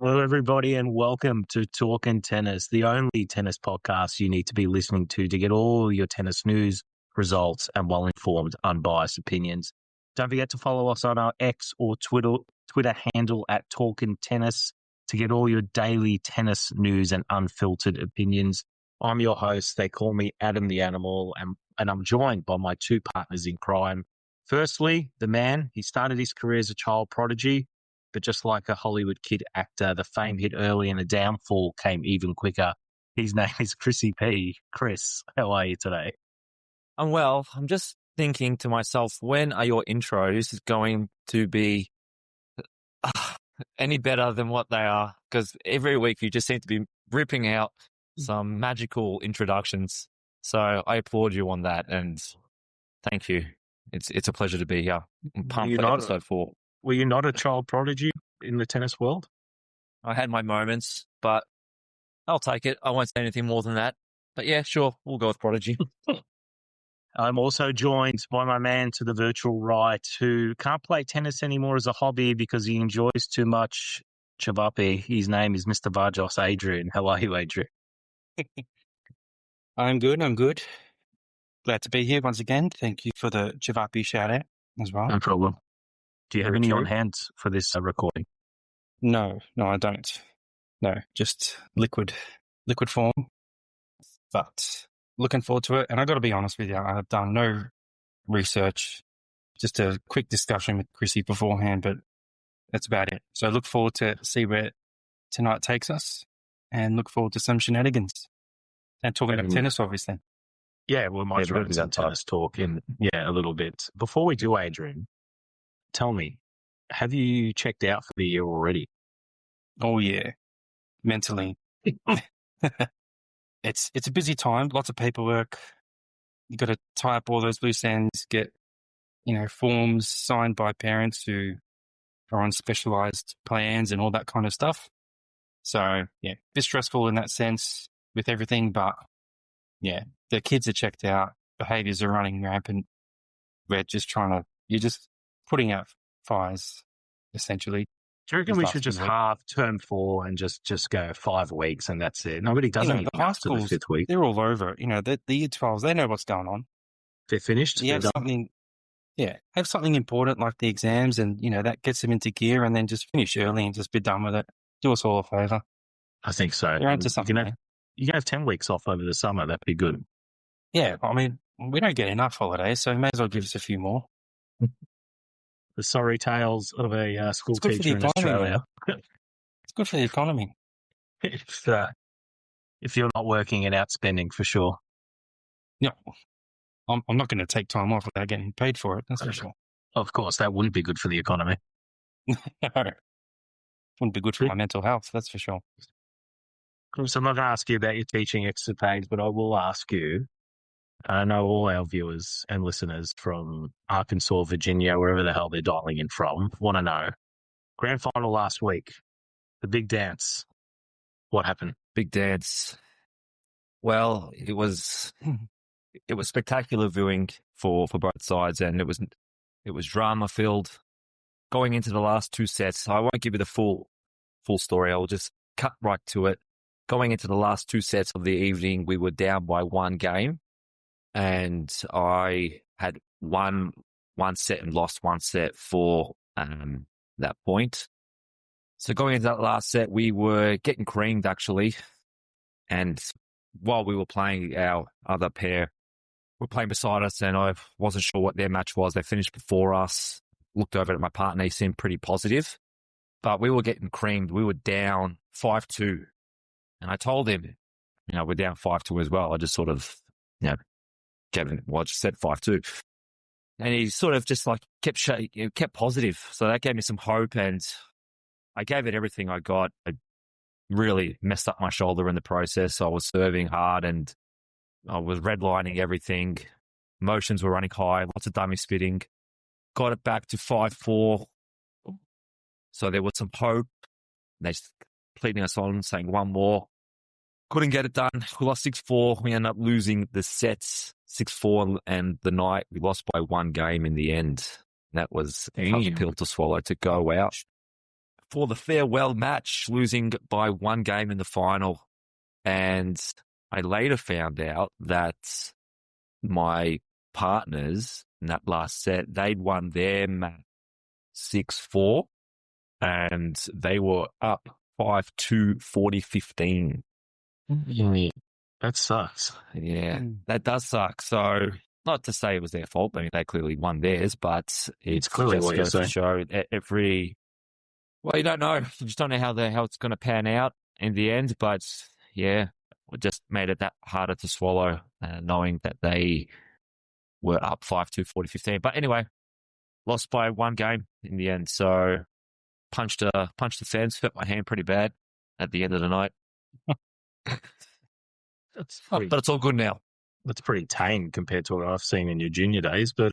Hello, everybody, and welcome to Talkin' Tennis, the only tennis podcast you need to be listening to get all your tennis news, results, and well-informed, unbiased opinions. Don't forget to follow us on our X or Twitter handle at Talkin' Tennis to get all your daily tennis news and unfiltered opinions. I'm your host. They call me Adam the Animal, and I'm joined by my two partners in crime. Firstly, the man. He started his career as a child prodigy, but just like a Hollywood kid actor, the fame hit early and the downfall came even quicker. His name is Chrissy P. Chris, how are you today? I'm well. I'm just thinking to myself, when are your intros going to be any better than what they are? Because every week you just seem to be ripping out some magical introductions. So I applaud you on that, and thank you. It's a pleasure to be here. I'm pumped for episode 4. Were you not a child prodigy in the tennis world? I had my moments, but I'll take it. I won't say anything more than that. But yeah, sure, we'll go with prodigy. I'm also joined by my man to the virtual right who can't play tennis anymore as a hobby because he enjoys too much Chavapi. His name is Mr. Varjos, Adrian. How are you, Adrian? I'm good. Glad to be here once again. Thank you for the Chavapi shout out as well. No problem. Do you have any on hand for this recording? No, I don't. No, just liquid form. But looking forward to it. And I got to be honest with you, I have done no research, just a quick discussion with Chrissy beforehand, but that's about it. So I look forward to see where tonight takes us and look forward to some shenanigans. And talking about tennis, obviously. Yeah, we might run some tennis talk in a little bit. Before we do, Adrian, tell me, have you checked out for the year already? Oh, yeah. Mentally. It's a busy time, lots of paperwork. You got to tie up all those loose ends, get, forms signed by parents who are on specialized plans and all that kind of stuff. So, yeah, a bit stressful in that sense with everything, but yeah, the kids are checked out, behaviors are running rampant. You're just putting out fires, essentially. Do you reckon we should just halve term 4 and just go 5 weeks and that's it? Nobody does anything the high schools, the 5th week. They're all over. The year 12s, they know what's going on. They're finished. You have something important like the exams, and that gets them into gear, and then just finish early and just be done with it. Do us all a favour. I think so. You're onto something. You can have 10 weeks off over the summer. That'd be good. Yeah, I mean, we don't get enough holidays, so may as well give us a few more. The sorry tales of a school teacher in Australia. It's good for the economy. If you're not working and out spending, for sure. No, I'm not going to take time off without getting paid for it, that's for sure. Of course, that wouldn't be good for the economy. No, wouldn't be good for my mental health, that's for sure. So I'm not going to ask you about your teaching escapades, but I will ask you. I know all our viewers and listeners from Arkansas, Virginia, wherever the hell they're dialing in from, want to know. Grand final last week, the big dance. What happened? Big dance. Well, it was spectacular viewing for both sides, and it was drama filled. Going into the last 2 sets, I won't give you the full story. I'll just cut right to it. Going into the last 2 sets of the evening, we were down by 1 game. And I had won 1 set and lost 1 set for that point. So going into that last set, we were getting creamed, actually. And while we were playing, our other pair were playing beside us, and I wasn't sure what their match was. They finished before us. Looked over at my partner. He seemed pretty positive. But we were getting creamed. We were down 5-2. And I told him, we're down 5-2 as well. I just sort of, I just said 5-2. And he sort of just kept positive. So that gave me some hope, and I gave it everything I got. I really messed up my shoulder in the process. I was serving hard and I was redlining everything. Emotions were running high, lots of dummy spitting. Got it back to 5-4. So there was some hope. They just pleading us on, saying 1 more. Couldn't get it done. We lost 6-4. We ended up losing the sets 6-4, and the night we lost by 1 game in the end. That was a tough pill to swallow, to go out for the farewell match, losing by 1 game in the final. And I later found out that my partners in that last set, they'd won their match 6-4, and they were up 5-2, 40-15. Yeah, that sucks. Yeah, that does suck. So, not to say it was their fault. I mean, they clearly won theirs, but it's clearly just what you're goes to saying. show well, you don't know. You just don't know how it's going to pan out in the end. But yeah, it just made it that harder to swallow, knowing that they were up 5-2, 40-15. But anyway, lost by 1 game in the end. So punched the fence, hurt my hand pretty bad at the end of the night. But it's all good now. That's pretty tame compared to what I've seen in your junior days. But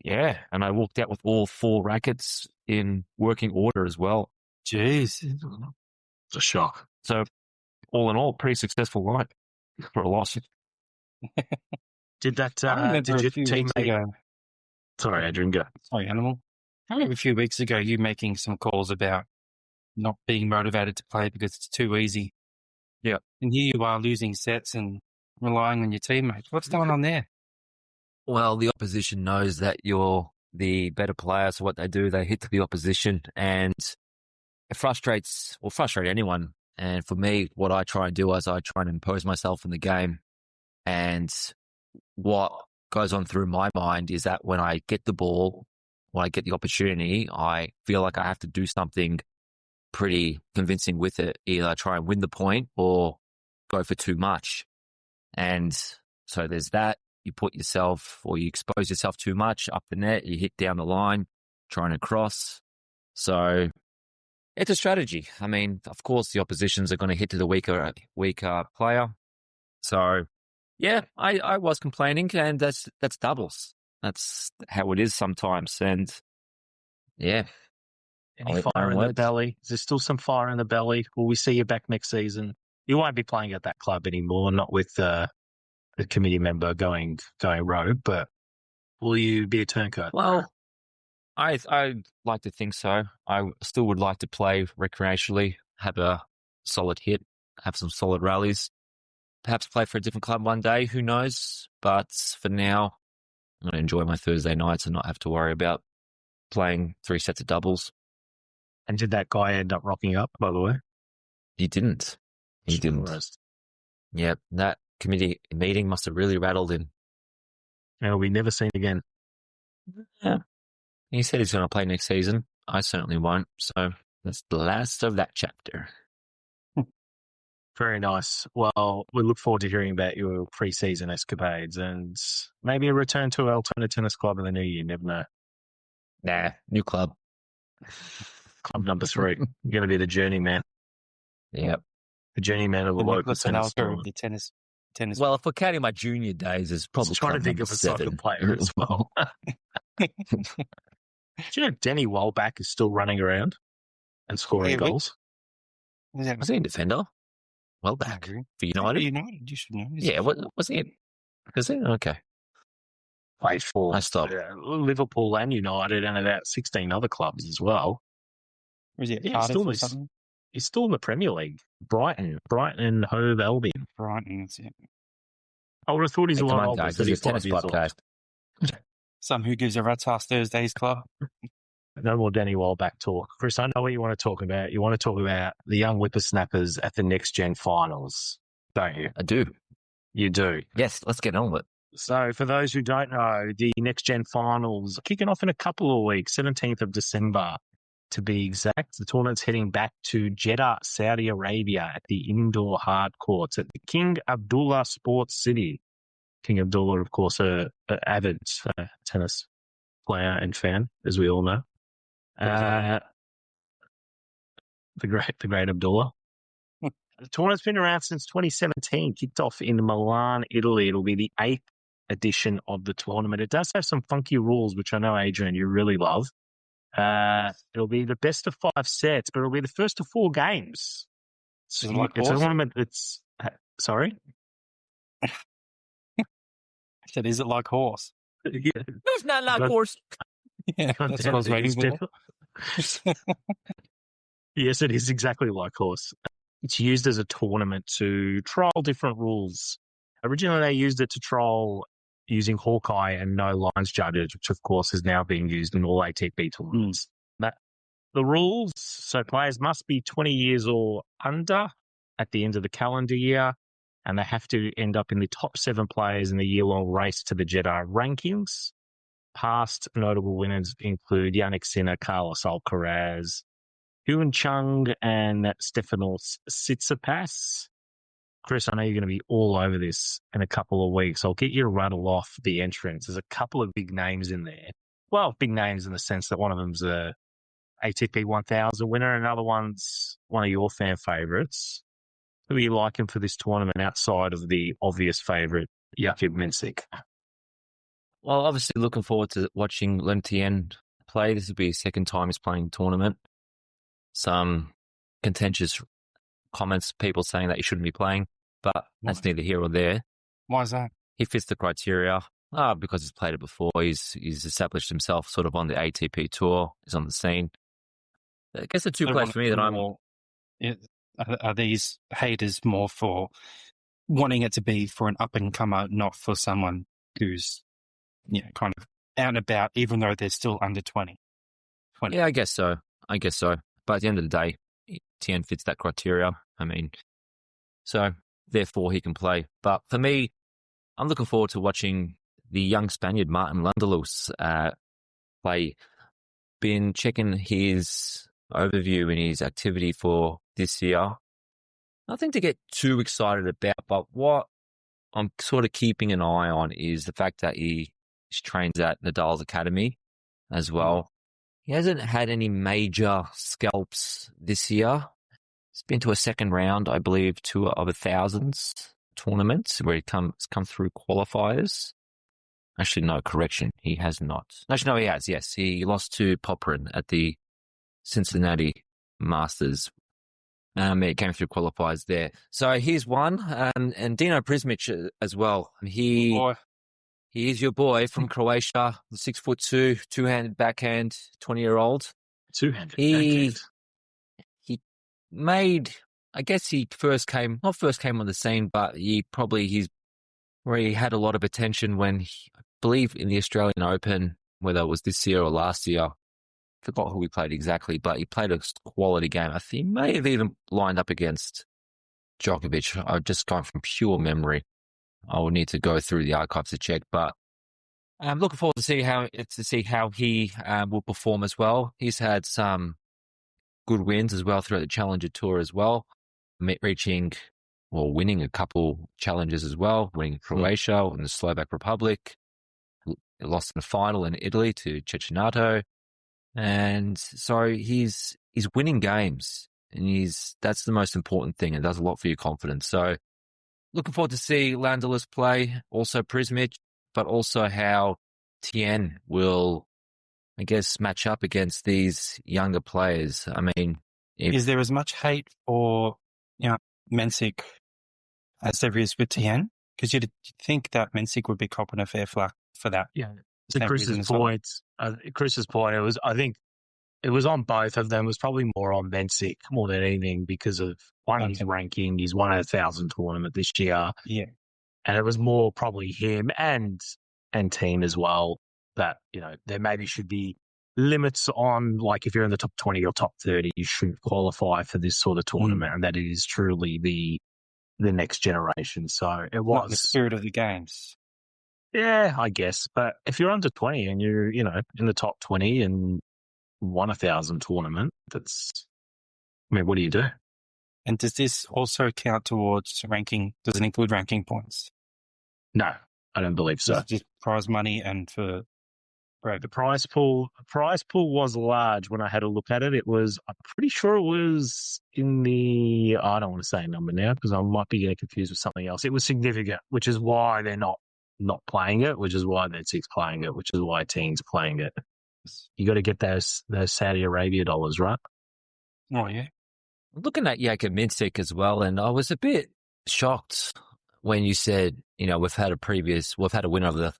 yeah, and I walked out with all 4 rackets in working order as well. Jeez. It's a shock. So all in all, pretty successful night for a loss. Did that? I remember Did your a few weeks teammate? ago. Sorry, Adrian, go. Sorry, Animal. I remember a few weeks ago you making some calls about not being motivated to play because it's too easy. Yeah. And here you are losing sets and relying on your teammates. What's going on there? Well, the opposition knows that you're the better player, so what they do, they hit to the opposition, and it frustrate anyone. And for me, what I try and do is I try and impose myself in the game. And what goes on through my mind is that when I get the ball, when I get the opportunity, I feel like I have to do something pretty convincing with it. Either try and win the point or go for too much. And so there's that. You put yourself or you expose yourself too much up the net, you hit down the line, trying to cross. So it's a strategy. I mean, of course, the oppositions are going to hit to the weaker player. So, yeah, I was complaining, and that's doubles. That's how it is sometimes. And, yeah. Any fire in the belly? Is there still some fire in the belly? Will we see you back next season? You won't be playing at that club anymore, not with a committee member going rogue, but will you be a turncoat? Well, I'd like to think so. I still would like to play recreationally, have a solid hit, have some solid rallies, perhaps play for a different club one day, who knows? But for now, I'm going to enjoy my Thursday nights and not have to worry about playing 3 sets of doubles. And did that guy end up rocking up, by the way? He didn't. He didn't. Yeah, that committee meeting must have really rattled him. And we'll be never seen again. Yeah. He said he's going to play next season. I certainly won't. So that's the last of that chapter. Very nice. Well, we look forward to hearing about your pre-season escapades and maybe a return to Altona Tennis Club in the new year. Never know. Nah, new club. Club number 3. You're going to be the journeyman. Yep. The journeyman of the local tennis of the tennis. Well, if we're counting my junior days, it's probably trying to think of a soccer player as well. Do you know Denny Welbeck is still running around and scoring goals? Was he a defender? Welbeck for United? United, you should know. Yeah, what was he? Was he? Okay. Played for I stopped. Liverpool and United and about 16 other clubs as well. Was he he's still in the Premier League. Brighton and Hove Albion. Brighton, that's it. I would have thought he's a lot older. This is a tennis podcast. Some who gives a rat's ass Thursdays club. No more Danny Welbeck talk. Chris, I know what you want to talk about. You want to talk about the young whippersnappers at the Next Gen Finals, don't you? I do. You do. Yes, let's get on with it. So for those who don't know, the Next Gen Finals are kicking off in a couple of weeks, 17th of December to be exact. The tournament's heading back to Jeddah, Saudi Arabia at the indoor hard courts at the King Abdullah Sports City. King Abdullah, of course, an avid tennis player and fan, as we all know. The great Abdullah. The tournament's been around since 2017, kicked off in Milan, Italy. It'll be the 8th edition of the tournament. It does have some funky rules, which I know, Adrian, you really love. It'll be the best of 5 sets, but it'll be the first of 4 games. So it's a tournament that's... Sorry? I said, is it like horse? Yeah. No, it's not like horse. Yeah, that's what I was waiting for. Yes, it is exactly like horse. It's used as a tournament to trial different rules. Originally, they used it to trial using Hawkeye and no lines judges, which of course is now being used in all ATP tournaments. The rules, so players must be 20 years or under at the end of the calendar year, and they have to end up in the top 7 players in the year-long race to the Jeddah rankings. Past notable winners include Jannik Sinner, Carlos Alcaraz, Hyun Chung, and Stefanos Tsitsipas. Chris, I know you're going to be all over this in a couple of weeks. I'll get you to rattle off the entrants. There's a couple of big names in there. Well, big names in the sense that one of them's a ATP 1000 winner, and another one's one of your fan favourites. Who are you liking for this tournament outside of the obvious favourite, Jakub Menšík? Well, obviously looking forward to watching Learner Tien play. This will be his second time he's playing the tournament. Some contentious comments, people saying that he shouldn't be playing, but that's neither here or there. Why is that? He fits the criteria. Because he's played it before. He's established himself sort of on the ATP tour. He's on the scene. I guess the two players for me that are these haters more for wanting it to be for an up-and-comer, not for someone who's kind of out and about, even though they're still under 20? Yeah, I guess so. But at the end of the day, Tien fits that criteria. I mean, so therefore he can play. But for me, I'm looking forward to watching the young Spaniard, Martin Landaluce, play. Been checking his overview and his activity for this year. Nothing to get too excited about, but what I'm sort of keeping an eye on is the fact that he trains at Nadal's academy as well. He hasn't had any major scalps this year. He's been to a second round, I believe, Tour of 1000s tournaments where he come through qualifiers. Actually, no, correction. He has not. Actually, no, he has, yes. He lost to Popperin at the Cincinnati Masters. He came through qualifiers there. So he's one. And Dino Prizmić as well. He is your boy from Croatia, 6'2", two-handed backhand, 20-year-old. Two-handed backhand. He made, I guess he not first came on the scene, but where he had a lot of attention when, I believe in the Australian Open, whether it was this year or last year, forgot who he played exactly, but he played a quality game. I think he may have even lined up against Djokovic. I've just gone from pure memory. I will need to go through the archives to check, but I'm looking forward to see how he will perform as well. He's had some good wins as well throughout the Challenger Tour as well, winning a couple challenges as well, winning Croatia and the Slovak Republic, lost in the final in Italy to Cecchinato. And so he's winning games, and that's the most important thing, and does a lot for your confidence. So looking forward to see Landaluce play, also Prizmić, but also how Tien will, I guess, match up against these younger players. I mean, is there as much hate for Menšík as there is with Tien? Because you'd think that Menšík would be copping a fair flack for that. Yeah. To Chris's point, I think it was on both of them. It was probably more on Menšík more than anything because of his ranking. He's won a 1000 tournament this year. Yeah. And it was more probably him and team as well that, there maybe should be limits on, like, if you're in the top 20 or top 30, you shouldn't qualify for this sort of tournament, and that it is truly the next generation. So it was not the spirit of the games. Yeah, I guess. But if you're under 20 and you're, in the top 20 and won a 1000 tournament, what do you do? And does this also count towards ranking? Does it include ranking points? No, I don't believe so. Just prize money and for the prize pool was large when I had a look at it. I'm pretty sure it was in the, I don't want to say a number now because I might be getting confused with something else. It was significant, which is why they're not playing it, which is why Menšík's playing it, which is why Tien's playing it. You got to get those Saudi Arabia dollars, right? Oh, yeah. Looking at Jakub Menšík as well, and I was a bit shocked when you said, we've had a winner of the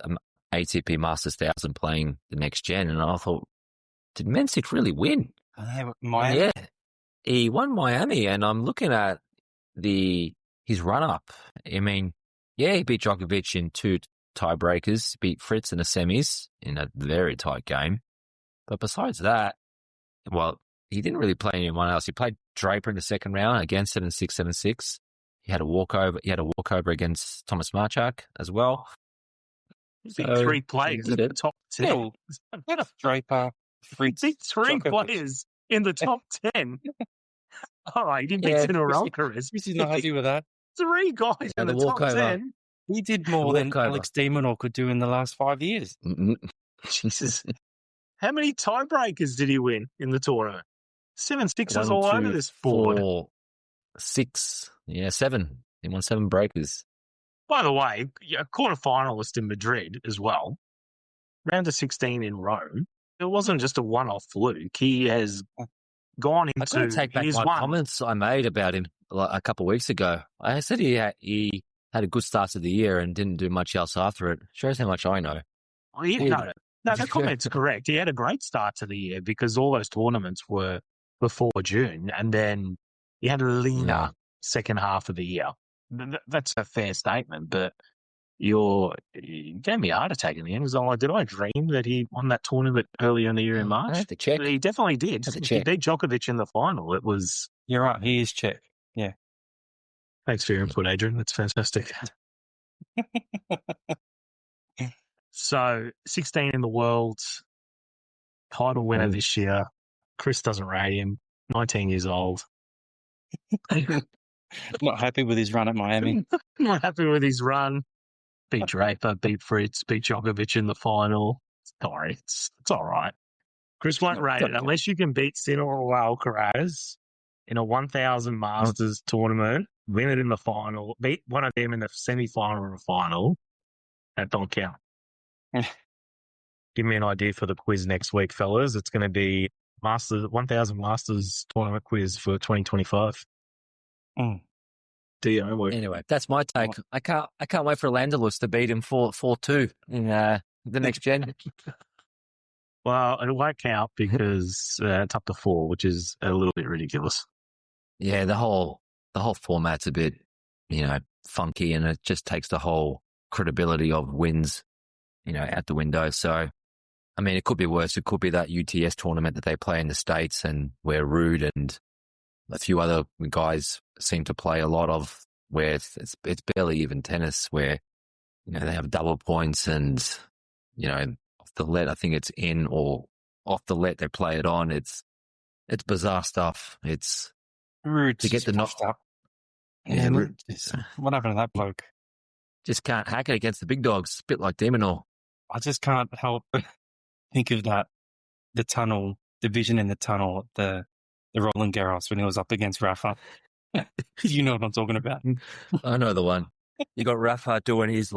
ATP Masters 1000 playing the next gen, and I thought, did Menšík really win? Yeah. he won Miami, and I'm looking at his run-up. I mean, yeah, he beat Djokovic in 2 tiebreakers, beat Fritz in the semis in a very tight game. But besides that, well, he didn't really play anyone else. He played Draper in the second round against it in 6-7-6. He had a walkover. He had a walkover against Thomas Marchak as well. Beat 3 players in the top 10. Yeah. Draper, Fritz, beat 3 Djokovic. players in the top 10. Oh, he didn't beat Sinner or Alcaraz. He's not happy with that. 3 guys in the top 10. He did more than Alex de Minaur could do in the last 5 years. Jesus. How many tiebreakers did he win in the tournament? 7-6s all over this board. 4, 6. Yeah, 7. He won 7 breakers. By the way, a quarterfinalist in Madrid as well. Round of 16 in Rome. It wasn't just a one-off fluke. He has gone into. I got to take back my comments I made about him a couple of weeks ago. I said he had a good start to the year and didn't do much else after it. Shows how much I know. Oh, yeah, no, the comment's correct. He had a great start to the year because all those tournaments were before June, and then he had a leaner second half of the year. That's a fair statement, but you gave me a heart attack in the end. Because I'm like, did I dream that he won that tournament earlier in the year in March? I have to check. He definitely did. He beat Djokovic in the final. It was. You're right. He is Czech. Yeah. Thanks for your input, Adrian. That's fantastic. So, 16 in the world, title winner this year. Chris doesn't rate him. 19 years old. Not happy with his run at Miami. Not happy with his run. Beat Draper, beat Fritz, beat Djokovic in the final. Sorry, it's all right. Chris won't rate it unless you can beat Sinner or Alcaraz in a 1,000 Masters tournament, win it in the final, beat one of them in the semi-final or final. That don't count. Give me an idea for the quiz next week, fellas. It's going to be 1,000 Masters tournament quiz for 2025. Do your homework. Anyway, that's my take. I can't wait for Landaluce to beat him 4-2 in the next gen. Well, it won't count because it's up to 4, which is a little bit ridiculous. Yeah, the whole format's a bit, funky, and it just takes the whole credibility of wins, out the window. So, I mean, it could be worse. It could be that UTS tournament that they play in the States and where Rude and a few other guys seem to play a lot of, where it's barely even tennis, where, they have double points and, off the let, I think it's in, or off the let they play it on. It's bizarre stuff. It's Rude to get the knocked up. Yeah, what happened to that bloke? Just can't hack it against the big dogs. A bit like de Minaur. I just can't help think of that, the vision in the tunnel, the Roland Garros when he was up against Rafa. You know what I'm talking about. I know the one. You got Rafa doing his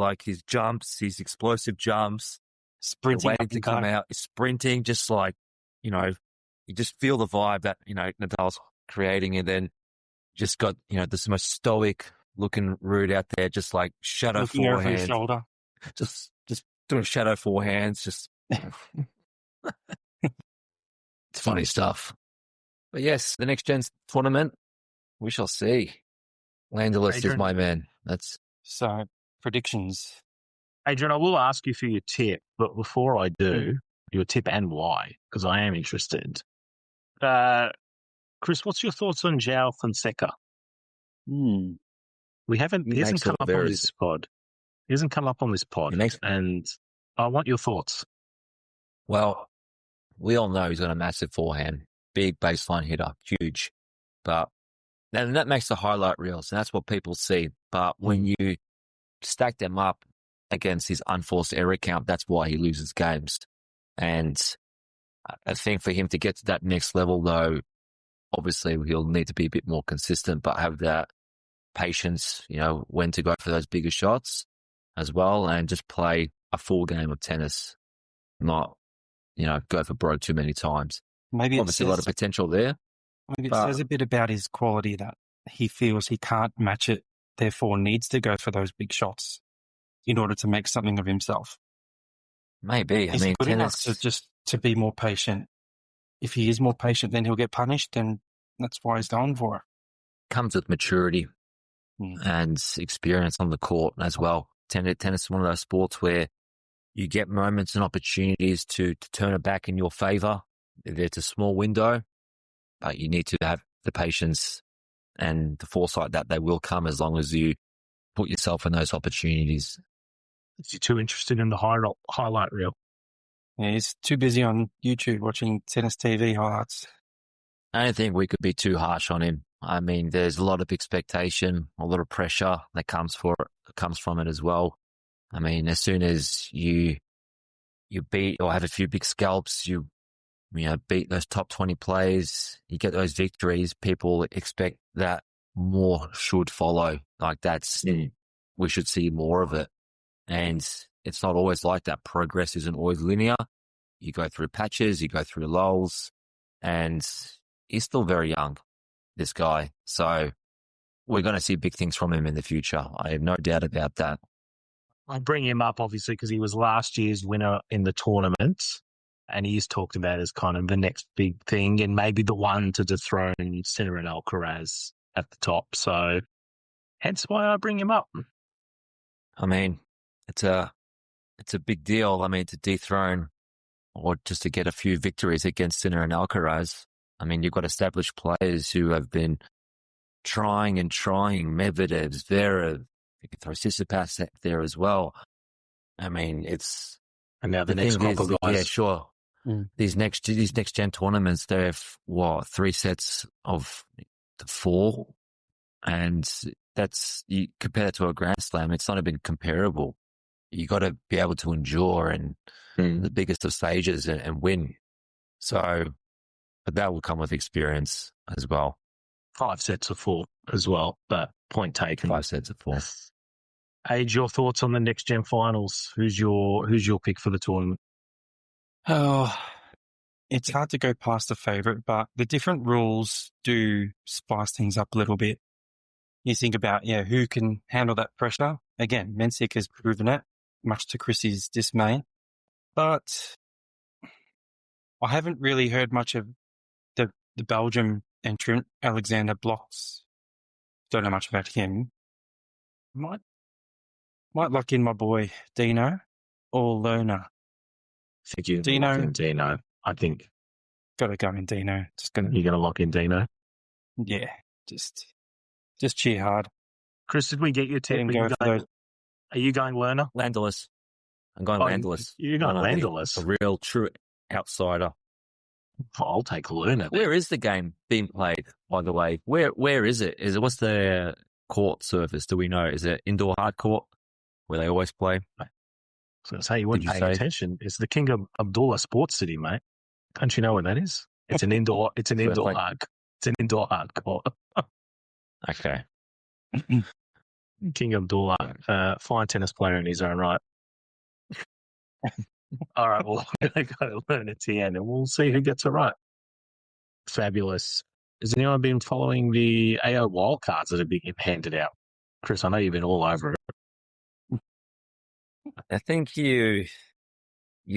jumps, his explosive jumps, sprinting, waiting to come out, sprinting, just like, you just feel the vibe that, Nadal's creating, and then just got, this most stoic looking Rude out there, just like shadow looking over his forehand. shoulder. Just doing shadow forehands, just it's funny stuff. But yes, the next gen's tournament, we shall see. Landaluce is my man. That's so predictions. Adrian, I will ask you for your tip, but before I do, your tip and why, because I am interested. Chris, what's your thoughts on João Fonseca? He hasn't come up on this pod. He hasn't come up on this pod, and I want your thoughts. Well, we all know he's got a massive forehand, big baseline hitter, huge. But and that makes the highlight reels, and that's what people see. But when you stack them up against his unforced error count, that's why he loses games. And I think for him to get to that next level, though, obviously he'll need to be a bit more consistent, but have that patience, when to go for those bigger shots as well, and just play a full game of tennis, not, go for broke too many times. Maybe obviously a lot of potential there. Maybe it says a bit about his quality that he feels he can't match it, therefore needs to go for those big shots in order to make something of himself. Maybe. Is he good enough to be more patient? If he is more patient, then he'll get punished, and That's why he's going for it. Comes with maturity and experience on the court as well. Tennis is one of those sports where you get moments and opportunities to turn it back in your favor. It's a small window, but you need to have the patience and the foresight that they will come as long as you put yourself in those opportunities. Is he too interested in the highlight reel? Yeah, he's too busy on YouTube watching tennis TV highlights. I don't think we could be too harsh on him. I mean, there's a lot of expectation, a lot of pressure that comes from it as well. I mean, as soon as you beat or have a few big scalps, you beat those top 20 players, you get those victories, people expect that more should follow. Like we should see more of it. And it's not always like that. Progress isn't always linear. You go through patches, you go through lulls, and he's still very young, this guy. So we're going to see big things from him in the future. I have no doubt about that. I bring him up, obviously, because he was last year's winner in the tournament, and he's talked about as kind of the next big thing and maybe the one to dethrone Sinner and Alcaraz at the top. So hence why I bring him up. I mean, it's a big deal. I mean, to dethrone or just to get a few victories against Sinner and Alcaraz. I mean, you've got established players who have been trying. Medvedev, Zverev, you can throw Tsitsipas up there as well. I mean, it's... And now the next crop of guys. Yeah, sure. These next gen tournaments, they have, 3 sets of 4? And you compare it to a Grand Slam, it's not even comparable. You got to be able to endure and the biggest of stages and win. So, but that will come with experience as well. 5 sets of 4 as well, but point taken. 5 sets of 4. Age, your thoughts on the next gen finals? Who's your pick for the tournament? Oh, it's hard to go past the favourite, but the different rules do spice things up a little bit. You think about, who can handle that pressure. Again, Menšík has proven it, much to Chrissy's dismay. But I haven't really heard much of the Belgium entrant, Alexander Blocks. Don't know much about him. Might lock in my boy, Dino or Lerner. I think you're Dino. Lock in Dino. I think. Got to go in Dino. You're going to lock in Dino? Yeah, just cheer hard. Chris, did we get your tip? Are you going Lerner? Landaluce. I'm going Landaluce. You're going Landaluce? A real true outsider. I'll take Lerner. Where is the game being played, by the way? Where is it? What's the court surface? Do we know? Is it indoor hard court where they always play? I was going to say, you weren't paying attention. It's the King of Abdullah Sports City, mate. Don't you know where that is? It's an indoor. It's an indoor hard court. Okay. King Abdullah, fine tennis player in his own right. All right, well, I'm going to go to Learner Tien and we'll see who gets it right. Fabulous. Has anyone been following the AO wildcards that are being handed out? Chris, I know you've been all over it. I think you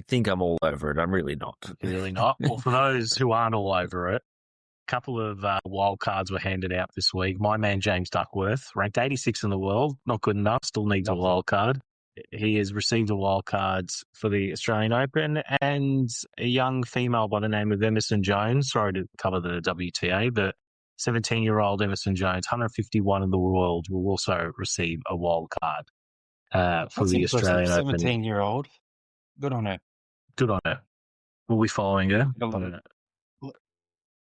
think I'm all over it. I'm really not. Really not? Well, for those who aren't all over it, a couple of wild cards were handed out this week. My man, James Duckworth, ranked 86 in the world. Not good enough. Still needs a wild card. He has received a wild card for the Australian Open, and a young female by the name of Emerson Jones, sorry to cover the WTA, but 17-year-old Emerson Jones, 151 in the world, will also receive a wild card for the Australian Open. 17-year-old. Good on her. Good on her. We'll be following her.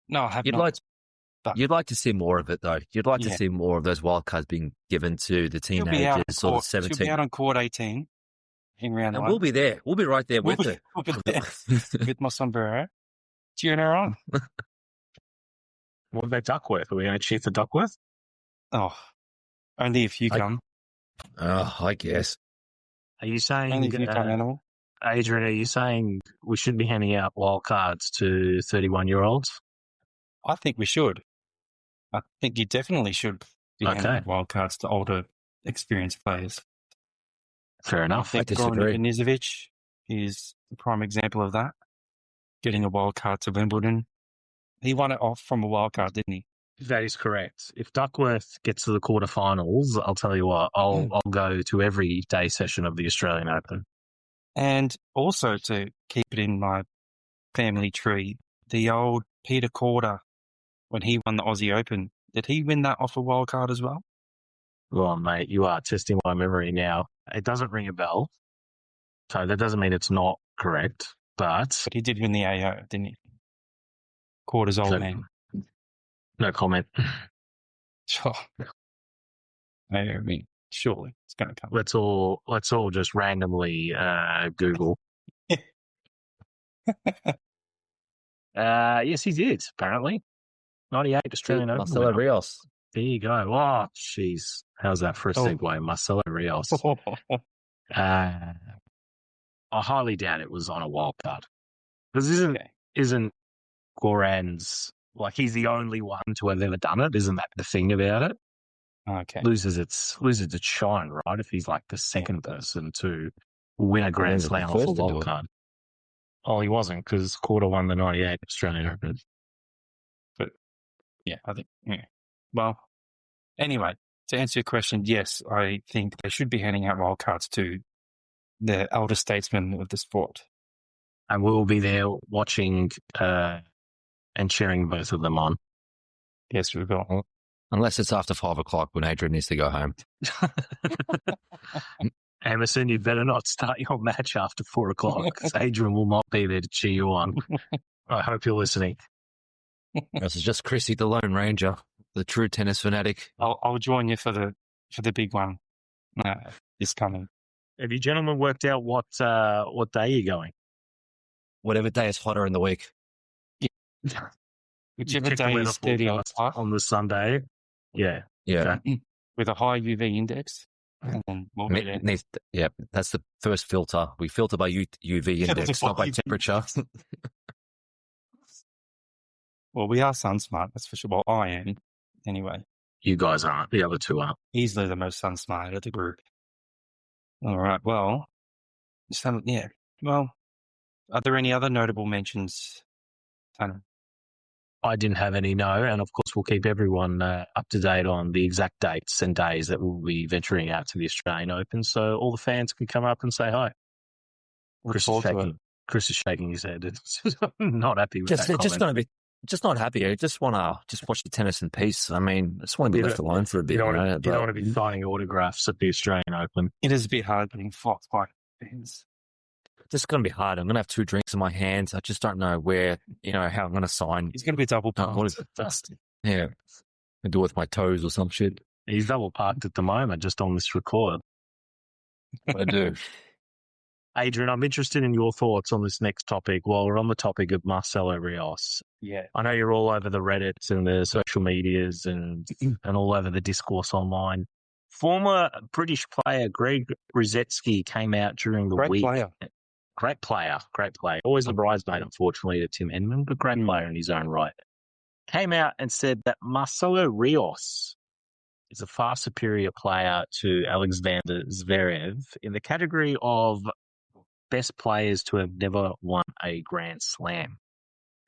No, I have not. You'd like to see more of it, though. You'd like to see more of those wildcards being given to the teenagers or the 17. She'll be out on court 18 in round 1. And we'll be there. We'll be right there with her. We'll be there with my sombrero. Cheering her on. What about Duckworth? Are we going to cheer for Duckworth? Oh, only if you come. I guess. Are you saying... Only if you come, Animal. Adrian, are you saying we shouldn't be handing out wildcards to 31-year-olds? I think we should. I think you definitely should be handing wildcards to older, experienced players. Fair enough. I think Goran Ivanisevic is the prime example of that. Getting a wildcard to Wimbledon. He won it off from a wild card, didn't he? That is correct. If Duckworth gets to the quarterfinals, I'll tell you what, I'll go to every day session of the Australian Open. And also to keep it in my family tree, the old Peter Corder, when he won the Aussie Open, did he win that off a wild card as well? Well, mate, you are testing my memory now. It doesn't ring a bell, so that doesn't mean it's not correct, but he did win the AO, didn't he? Corder's old man. No comment. Sure. I mean, surely it's going to come. Let's all just randomly Google. Yes, he did, apparently. 98 Australian Open. Marcelo Rios. There you go. Oh, jeez. How's that for a segue? Marcelo Rios. I highly doubt it was on a wild card. Because isn't Goran's, like, he's the only one to have ever done it? Isn't that the thing about it? Okay. Loses its shine, right? If he's like the second person to win a Grand Slam off a wild card. Oh, he wasn't, because Corder won the 98 Australian Open. But, yeah, I think, yeah. Well, anyway, to answer your question, yes, I think they should be handing out wildcards to the elder statesmen of the sport. And we'll be there watching and cheering both of them on. Yes, we will. Unless it's after 5 o'clock when Adrian needs to go home. Emerson, you better not start your match after 4 o'clock, because Adrian will not be there to cheer you on. I hope you're listening. This is just Chrissy, the Lone Ranger, the true tennis fanatic. I'll join you for the big one this coming. Have you gentlemen worked out what day you're going? Whatever day is hotter in the week. Yeah. Whichever day is 30 on the Sunday. Yeah. Yeah. Okay. With a high UV index. And then we'll yeah, that's the first filter. We filter by UV index, not by temperature. Well, we are sun smart, that's for sure. Well, I am, anyway. You guys aren't. The other two aren't. Easily the most sun smart of the group. All right. Well, yeah. Well, are there any other notable mentions, Tanner? I didn't have any, no. And of course, we'll keep everyone up to date on the exact dates and days that we'll be venturing out to the Australian Open, so all the fans can come up and say hi. Chris is shaking his head. Not happy with that comment. Just not happy. I just want to watch the tennis in peace. I mean, I just want to be left alone for a bit. You don't want to be signing autographs at the Australian Open. It is a bit hard being flocked by fans. This is going to be hard. I'm going to have 2 drinks in my hands. I just don't know how I'm going to sign. He's going to be double parked. What is it? Yeah. I do it with my toes or some shit. He's double parked at the moment, just on this record. I do. Adrian, I'm interested in your thoughts on this next topic while we're on the topic of Marcelo Rios. Yeah. I know you're all over the Reddits and the social medias and all over the discourse online. Former British player Greg Ruzetsky came out during the week. Great player. Always a bridesmaid, unfortunately, to Tim Henman, but great player in his own right. Came out and said that Marcelo Rios is a far superior player to Alexander Zverev in the category of best players to have never won a Grand Slam,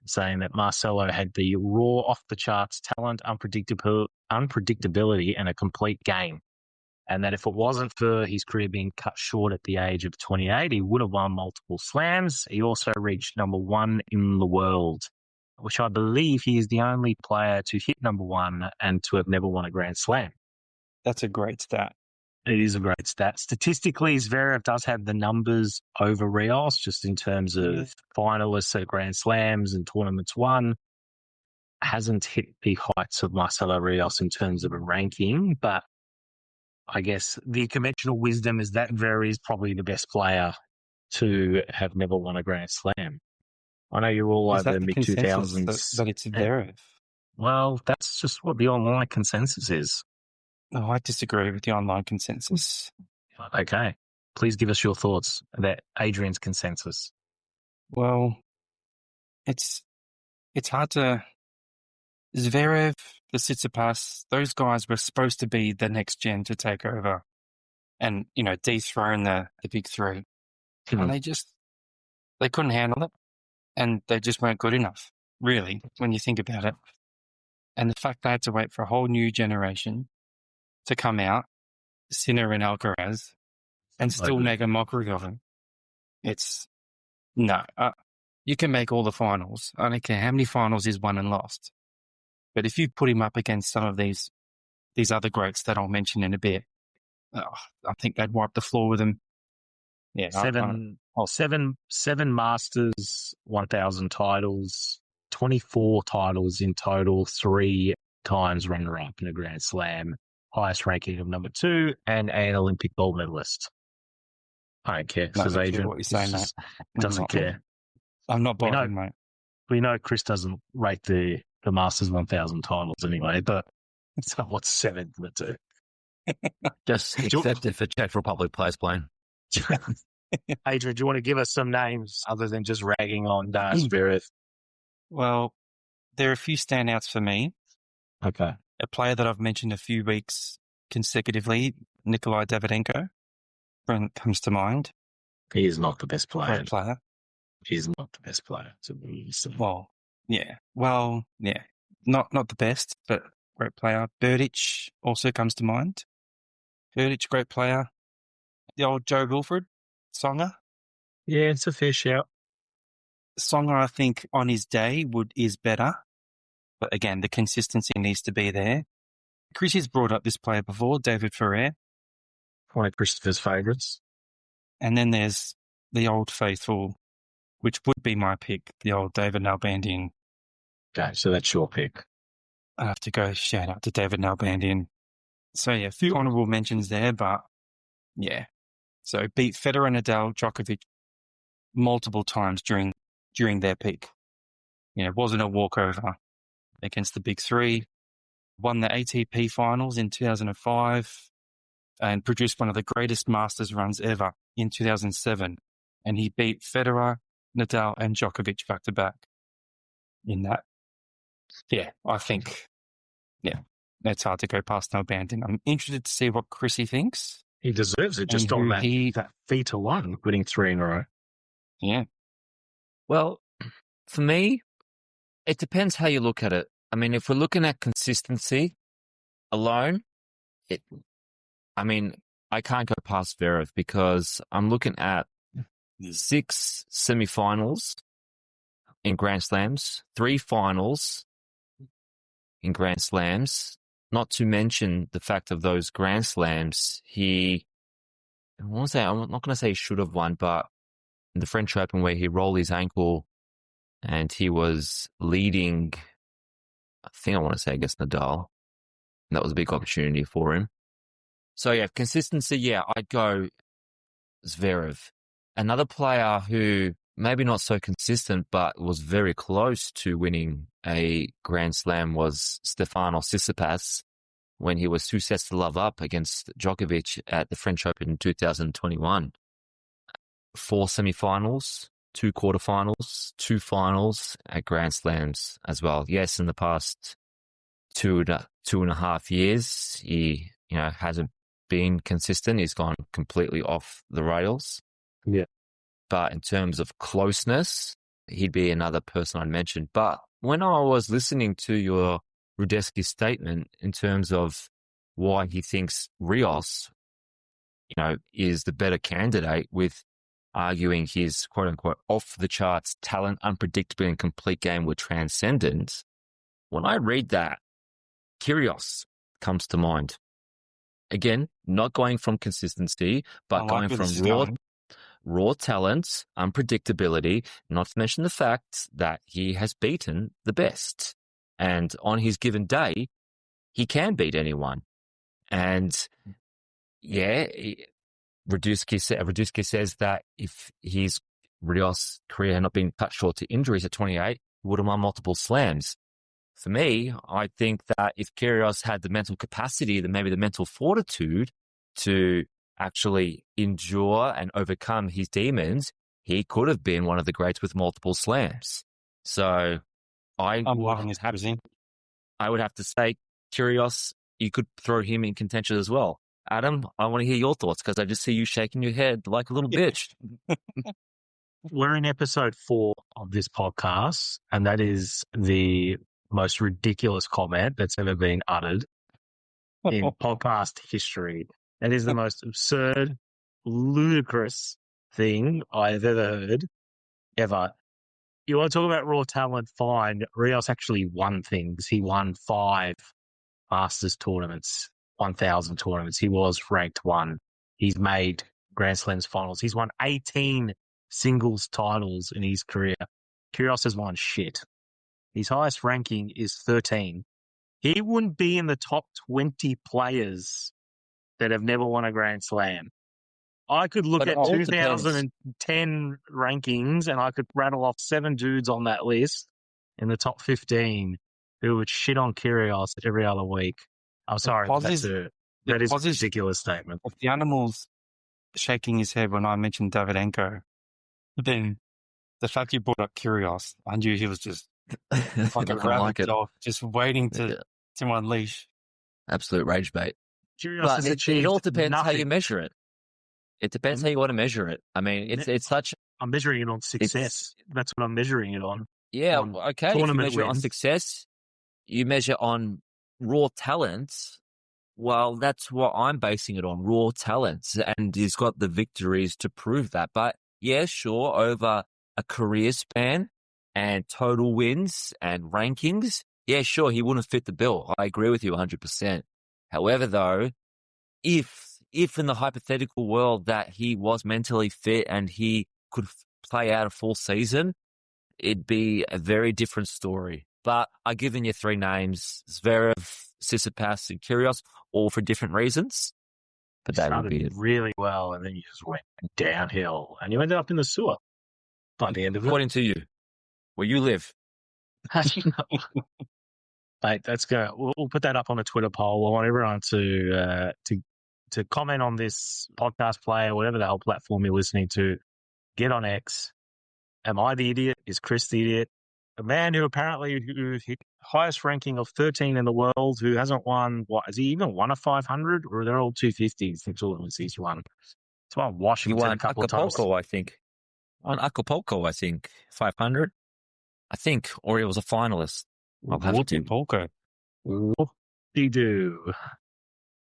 saying that Marcelo had the raw, off-the-charts talent, unpredictability, and a complete game. And that if it wasn't for his career being cut short at the age of 28, he would have won multiple slams. He also reached number 1 in the world, which I believe he is the only player to hit number 1 and to have never won a Grand Slam. That's a great stat. It is a great stat. Statistically, Zverev does have the numbers over Rios, just in terms of finalists at Grand Slams and tournaments won. Hasn't hit the heights of Marcelo Rios in terms of a ranking, but I guess the conventional wisdom is that Zverev is probably the best player to have never won a Grand Slam. I know you're all over the mid-2000s. That it's Zverev. Well, that's just what the online consensus is. No, I disagree with the online consensus. Okay. Please give us your thoughts about Adrian's consensus. Well, it's hard to... Zverev, the Tsitsipas, those guys were supposed to be the next gen to take over and, dethrone the big three. Mm-hmm. And they couldn't handle it, and they just weren't good enough. really, when you think about it. And the fact they had to wait for a whole new generation to come out, Sinner and Alcaraz, and still make a mockery of him. It's, no. You can make all the finals. I don't care how many finals he's won and lost. But if you put him up against some of these other greats that I'll mention in a bit, I think they'd wipe the floor with him. Yeah, seven Masters, 1,000 titles, 24 titles in total, 3 times runner-up in a Grand Slam, highest ranking of number 2, and an Olympic gold medalist. I don't care, says Adrian. What you're saying, mate. Doesn't care. I'm not bothering, mate. We know Chris doesn't rate the Masters 1,000 titles anyway, but it's not what's 7 to 2. Just accept it for Czech Republic players playing. Adrian, do you want to give us some names other than just ragging on Zverev? Well, there are a few standouts for me. Okay. A player that I've mentioned a few weeks consecutively, Nikolai Davydenko, comes to mind. He is not the best player. Great player. He's not the best player. Well, yeah. Not the best, but great player. Berdych also comes to mind. Berdych, great player. The old Joe Wilfred, Songer. Yeah, it's a fair shout. Songer, I think, on his day is better. But again, the consistency needs to be there. Chris has brought up this player before, David Ferrer. One of Christopher's favourites. And then there's the old faithful, which would be my pick, the old David Nalbandian. Okay, so that's your pick. I have to go shout out to David Nalbandian. So, yeah, a few honourable mentions there, but yeah. So beat Federer, Nadal, Djokovic multiple times during their peak. You know, wasn't a walkover against the big three. Won the ATP finals in 2005 and produced one of the greatest Masters runs ever in 2007. And he beat Federer, Nadal and Djokovic back to back in that. Yeah, I think, that's hard to go past Nalbandian. I'm interested to see what Chrissy thinks. He deserves it just on that feat alone, winning 3 in a row. Yeah. Well, for me, it depends how you look at it. I mean, if we're looking at consistency alone, I can't go past Zverev because I'm looking at 6 semi-finals in Grand Slams, 3 finals in Grand Slams, not to mention the fact of those Grand Slams, I'm not going to say he should have won, but in the French Open where he rolled his ankle and he was leading, I want to say against Nadal. And that was a big opportunity for him. So yeah, consistency, I'd go Zverev. Another player who maybe not so consistent, but was very close to winning a Grand Slam was Stefanos Tsitsipas when he was 2 sets to love up against Djokovic at the French Open in 2021. 4 semi-finals, 2 quarterfinals, 2 finals at Grand Slams as well. Yes, in the past 2.5 years, he hasn't been consistent. He's gone completely off the rails. Yeah. But in terms of closeness, he'd be another person I'd mention. But when I was listening to your Rudetsky statement in terms of why he thinks Rios, is the better candidate with arguing his quote unquote off the charts talent, unpredictable and complete game with transcendence. When I read that, Kyrgios comes to mind. Again, not going from consistency, but going from raw talent, unpredictability, not to mention the fact that he has beaten the best. And on his given day, he can beat anyone. And Rudetsky says that if his Rios career had not been cut short to injuries at 28, he would have won multiple slams. For me, I think that if Kyrgios had the mental capacity, then maybe the mental fortitude to actually endure and overcome his demons, he could have been one of the greats with multiple slams. So I would have to say, Kyrgios, you could throw him in contention as well. Adam, I want to hear your thoughts because I just see you shaking your head like a little bitch. we're in episode 4 of this podcast, and that is the most ridiculous comment that's ever been uttered in podcast history. That is the most absurd, ludicrous thing I've ever heard, ever. You want to talk about raw talent? Fine. Rios actually won things. He won 5 Masters tournaments, 1,000 tournaments. He was ranked 1. He's made Grand Slams finals. He's won 18 singles titles in his career. Kyrgios has won shit. His highest ranking is 13. He wouldn't be in the top 20 players that have never won a Grand Slam. I could look at 2010 rankings and I could rattle off 7 dudes on that list in the top 15 who would shit on Kyrgios every other week. I'm sorry, that is a ridiculous statement. If the animal's shaking his head when I mentioned Davydenko, then the fact you brought up Kyrgios, I knew he was just like a rabid dog, just waiting to unleash. Absolute rage bait. But it all depends how you measure it. It depends how you want to measure it. I mean, it's such... I'm measuring it on success. That's what I'm measuring it on. Yeah, okay. If you measure on success, you measure on raw talents. Well, that's what I'm basing it on, raw talents. And he's got the victories to prove that. But yeah, sure, over a career span and total wins and rankings, yeah, sure, he wouldn't fit the bill. I agree with you 100%. However, though, if in the hypothetical world that he was mentally fit and he could play out a full season, it'd be a very different story. But I've given you 3 names, Zverev, Tsitsipas and Kyrgios, all for different reasons. But that would be it. Really well, and then you just went downhill, and you ended up in the sewer by the end of it. According to you, where you live. Mate, let's go. We'll put that up on a Twitter poll. I want everyone to comment on this podcast player, whatever the hell platform you're listening to. Get on X. Am I the idiot? Is Chris the idiot? A man who apparently highest ranking of 13 in the world, who hasn't won, has he even won a 500? Or they're all 250s? I think he's won. He's won Washington a couple of times. I think. On Acapulco, I think. 500. I think. Or he was a finalist. I'll have to. Acapulco. Whoop-de-doo.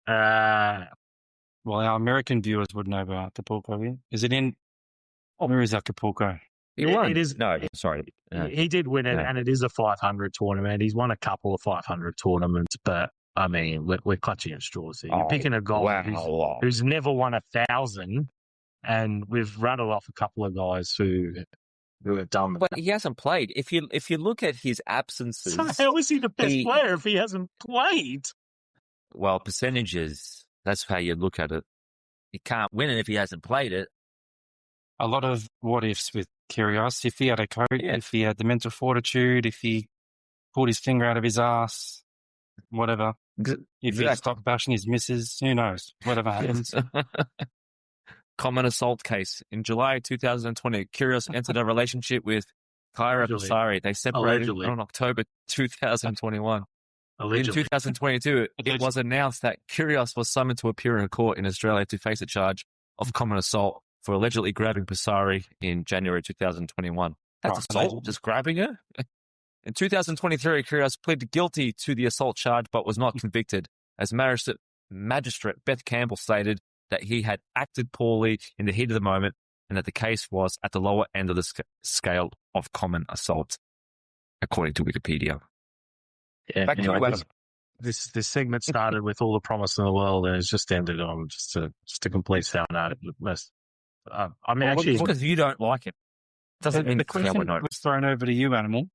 Well, our American viewers would know about Acapulco. Is it in... Where is Acapulco? He won. It is. No, sorry. He did win it, and it is a 500 tournament. He's won a couple of 500 tournaments, but, I mean, we're clutching at straws here. You're picking a guy who's never won 1,000, and we've rattled off a couple of guys who have done that. But he hasn't played. If you look at his absences... So how is he the best player if he hasn't played? Well, percentages, that's how you look at it. He can't win it if he hasn't played it. A lot of what-ifs with Kyrgios. If he had a coach, if he had the mental fortitude, if he pulled his finger out of his ass, whatever. If he stopped bashing his missus, who knows? Whatever happens. Common assault case. In July 2020, Kyrgios entered a relationship with Kjær and Basavareddy. They separated on October 2021. Allegedly. In 2022, it was announced that Kyrgios was summoned to appear in a court in Australia to face a charge of common assault for allegedly grabbing Basavareddy in January 2021. That's assault, just grabbing her? In 2023, Kyrgios pleaded guilty to the assault charge but was not convicted, as Magistrate Beth Campbell stated that he had acted poorly in the heat of the moment and that the case was at the lower end of the scale of common assault, according to Wikipedia. Yeah, back to you, Adam. This segment started with all the promise in the world, and it's just ended on just a complete sound. I mean, actually, because you don't like it doesn't mean the question was thrown over to you, Animal.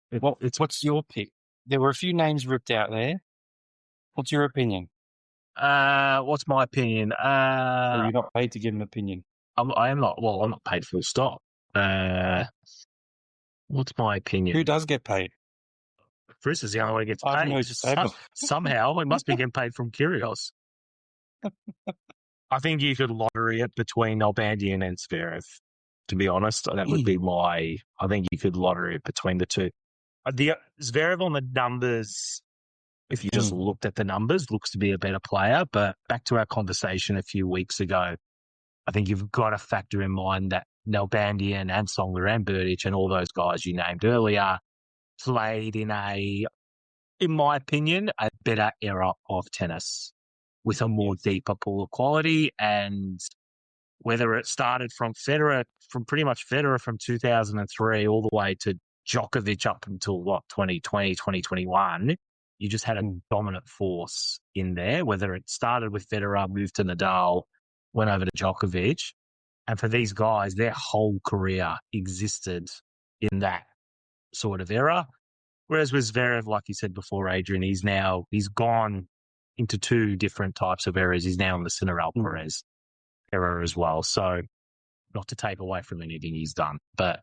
What's your pick? There were a few names ripped out there. What's your opinion? What's my opinion? You're not paid to give an opinion. I am not. Well, I'm not paid full stop. What's my opinion? Who does get paid? Chris is the only one who gets paid. Somehow, it must be getting paid from Kyrgios. I think you could lottery it between Nalbandian and Zverev, to be honest. That would be I think you could lottery it between the two. The Zverev on the numbers, if you just looked at the numbers, looks to be a better player. But back to our conversation a few weeks ago, I think you've got to factor in mind that Nalbandian and Songler and Berdych and all those guys you named earlier played in my opinion, a better era of tennis with a more deeper pool of quality. And whether it started from pretty much Federer from 2003 all the way to Djokovic up until 2020, 2021, you just had a dominant force in there, whether it started with Federer, moved to Nadal, went over to Djokovic. And for these guys, their whole career existed in that sort of era. Whereas with Zverev, like you said before, Adrian, he's gone into two different types of eras. He's now in the Sinner Alcaraz era as well. So not to take away from anything he's done, but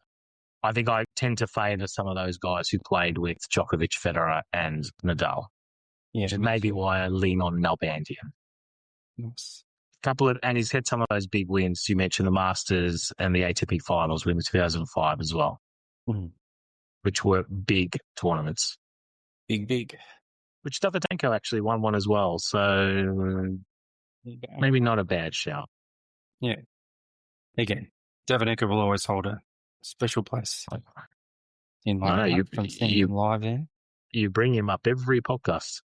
I think I tend to favour some of those guys who played with Djokovic, Federer and Nadal. Yeah, which is maybe why I lean on Nalbandian. Nice. And he's had some of those big wins. You mentioned the Masters and the ATP finals win in 2005 as well, which were big tournaments. Big. Which Davydenko actually won one as well. So maybe not a bad shout. Yeah. Again, Davydenko will always hold a special place in my heart from seeing him live there. You bring him up every podcast.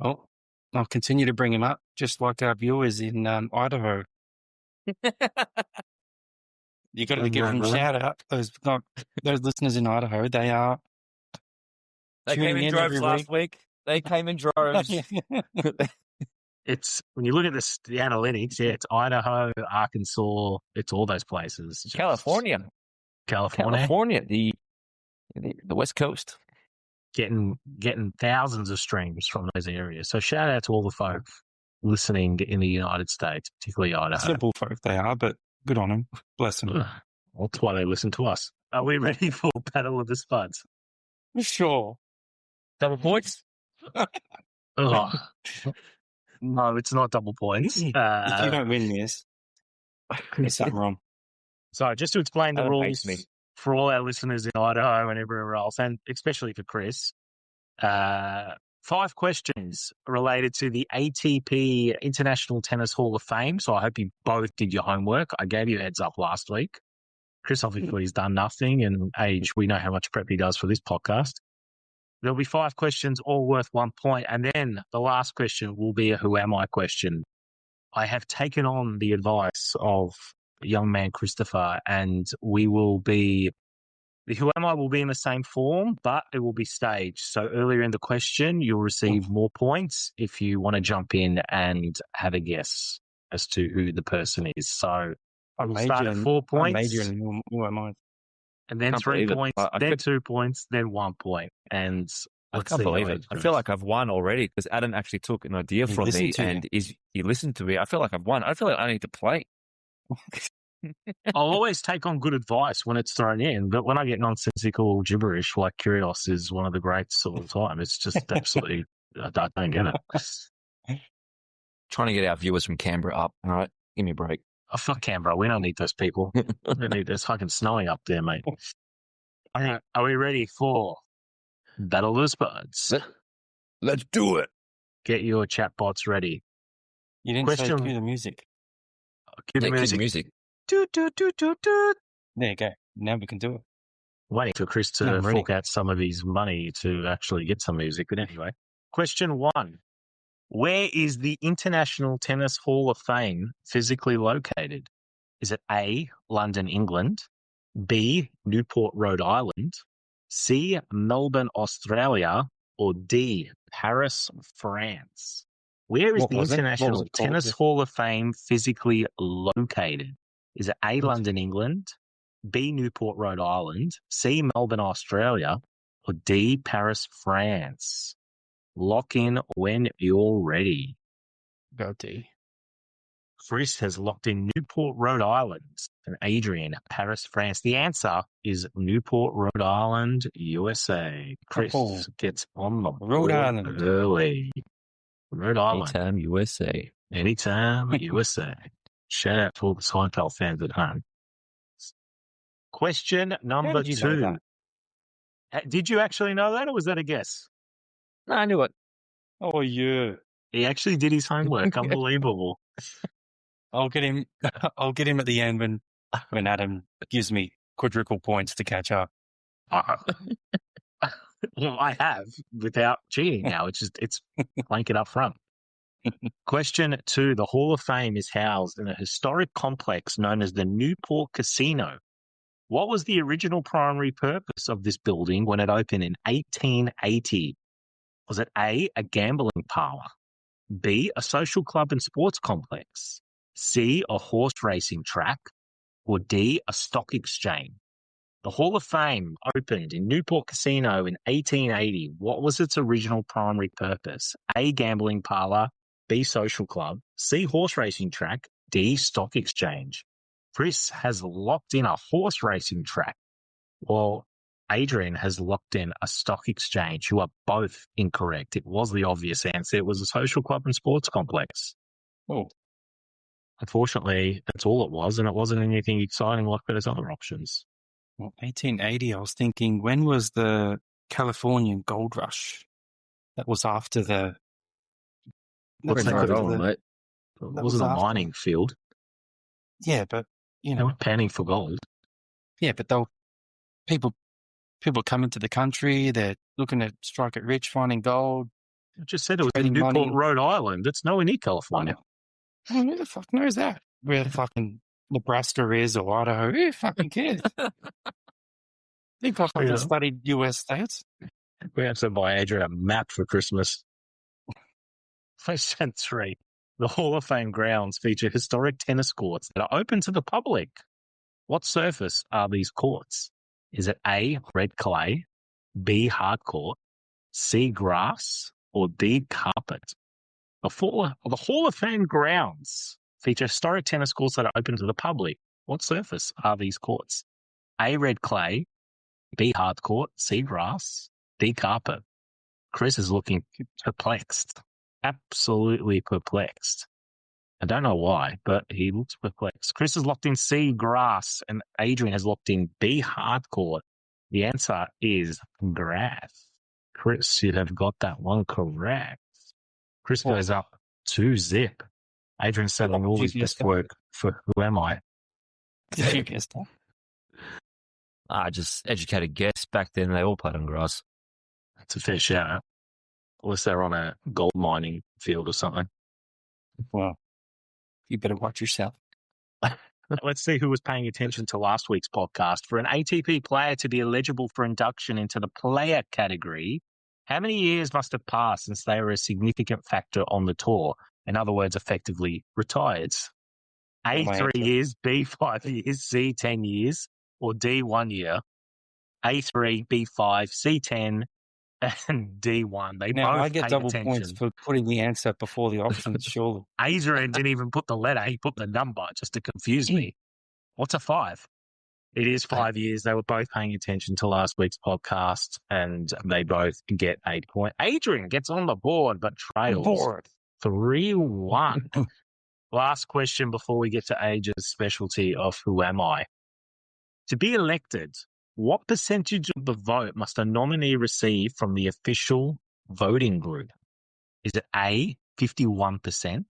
Oh, I'll continue to bring him up, just like our viewers in Idaho. You got to give them a shout out. Those listeners in Idaho, they came in droves last week. They came in droves. It's when you look at the analytics, it's Idaho, Arkansas, it's all those places. California, the West Coast. Getting thousands of streams from those areas. So shout out to all the folk listening in the United States, particularly Idaho. Simple folk they are, but good on them. Bless them. Well, that's why they listen to us. Are we ready for Battle of the Spuds? Sure. Double points? No, it's not double points. If you don't win this, there's something wrong. So just to explain the rules for all our listeners in Idaho and everywhere else, and especially for Chris, 5 questions related to the ATP International Tennis Hall of Fame. So I hope you both did your homework. I gave you a heads up last week. Chris obviously has done nothing, and we know how much prep he does for this podcast. There'll be 5 questions, all worth 1 point, and then the last question will be a who am I question. I have taken on the advice of young man Christopher, and the who am I will be in the same form, but it will be staged. So earlier in the question, you'll receive more points if you want to jump in and have a guess as to who the person is. So we'll start at 4 points. Who am I? And then 3 points, then 2 points, then 1 point. And I can't believe it. I feel like I've won already because Adam actually took an idea from me and he listened to me. I feel like I've won. I feel like I need to play. I'll always take on good advice when it's thrown in, but when I get nonsensical gibberish like Kyrgios is one of the greats of all time, it's just absolutely, I don't get it. Trying to get our viewers from Canberra up. All right, give me a break. Oh, fuck Canberra. We don't need those people. It's fucking snowing up there, mate. All right, are we ready for Battle of the Spuds? Let's do it. Get your chatbots ready. You didn't say cue the music. Cue the music. There you go. Now we can do it. Waiting for Chris to fork out some of his money to actually get some music. But anyway, question 1. Where is the International Tennis Hall of Fame physically located? Is it A, London, England, B, Newport, Rhode Island, C, Melbourne, Australia, or D, Paris, France? Where is the International Tennis Hall of Fame physically located? Is it A, London, England, B, Newport, Rhode Island, C, Melbourne, Australia, or D, Paris, France? Lock in when you're ready. Go D. Chris has locked in Newport, Rhode Island, and Adrian, Paris, France. The answer is Newport, Rhode Island, USA. Chris gets on the Rhode Island early. Rhode Island. Anytime USA. Anytime USA. Shout out to all the Seinfeld fans at home. Question number 2. Did you actually know that, or was that a guess? No, I knew it. Oh, yeah. He actually did his homework. Unbelievable. I'll get him at the end when when Adam gives me quadruple points to catch up. Well, I have without cheating now. It's blanket up front. Question 2. The Hall of Fame is housed in a historic complex known as the Newport Casino. What was the original primary purpose of this building when it opened in 1880? Was it A, a gambling parlor, B, a social club and sports complex, C, a horse racing track, or D, a stock exchange? The Hall of Fame opened in Newport Casino in 1880. What was its original primary purpose? A, gambling parlor, B, social club, C, horse racing track, D, stock exchange. Chris has locked in a horse racing track, while Adrian has locked in a stock exchange. You are both incorrect. It was the obvious answer. It was a social club and sports complex. Oh, Unfortunately, that's all it was, and it wasn't anything exciting like those other options. well, 1880. I was thinking, when was the Californian gold rush? That was after the. What's Pretty that right called? on, mate. It That wasn't was a after. mining field. Yeah, but They were panning for gold. yeah, but they'll people coming to the country. They're looking to strike it rich, finding gold. I just said it was in Trading Newport, money. Rhode Island. It's nowhere near California. Oh, who the fuck knows that? Where the fucking Nebraska is or Idaho? Who fucking cares? Think I fucking Yeah. studied US states. We have to buy Adrian a map for Christmas. Question 3. The Hall of Fame grounds feature historic tennis courts that are open to the public. What surface are these courts? Is it A, red clay, B, hard court, C, grass, or D, carpet? The Hall of Fame grounds feature historic tennis courts that are open to the public. What surface are these courts? A, red clay, B, hard court, C, grass, D, carpet. Chris is looking perplexed. Absolutely perplexed. I don't know why, but he looks perplexed. Chris has locked in C, grass, and Adrian has locked in B, hard court. The answer is grass. Chris, you'd have got that one correct. Chris goes up 2-0. Adrian's selling all his best work for Who Am I? Did you guess that? Just educated guess. Back then, they all played on grass. That's a fair shout. Unless they're on a gold mining field or something. Well, you better watch yourself. Let's see who was paying attention to last week's podcast. For an ATP player to be eligible for induction into the player category, how many years must have passed since they were a significant factor on the tour? In other words, effectively retired. A, 3 years, B, 5 years, C, 10 years, or D, 1 year. A3, B5, C10, and D1. They Now, both I get paid double attention. points for putting the answer before the options, surely. Adrian didn't even put the letter. He put the number just to confuse me. What's a 5? It is 5 years. They were both paying attention to last week's podcast, and they both get 8 points. Adrian gets on the board, but trails 3-1. Last question before we get to Age's specialty of Who Am I? To be elected, what percentage of the vote must a nominee receive from the official voting group? Is it A, 51%,